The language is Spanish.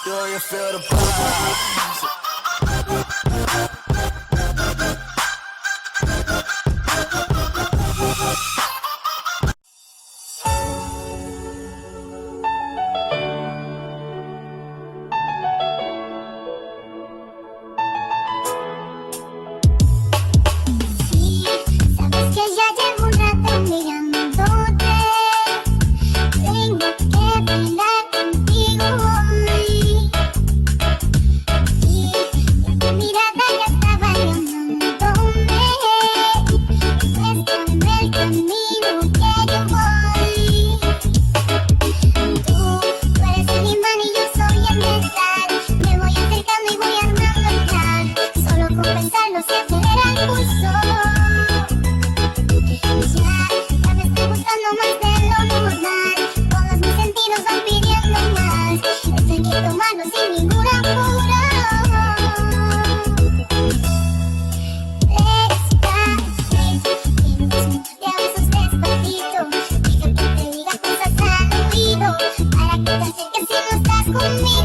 Do you feel the vibes? Sí, sabes que ya llevo un rato mirándote. Tengo que bailar contigo hoy. Y tu mirada ya estaba llamándome. Muéstrame el camino que yo voy. Tú eres el imán y yo soy el metal. Me voy acercando y voy armando el plan. Solo con pensarlo se acelera el pulso. Ya me estoy gustando más de lo normal. Todos mis sentidos van pidiendo más. Esto hay que tomarlo sin ningún apuro. Despacito, te besos despacito. Deja que te diga cosas al oído, para que te acerques si no estás conmigo.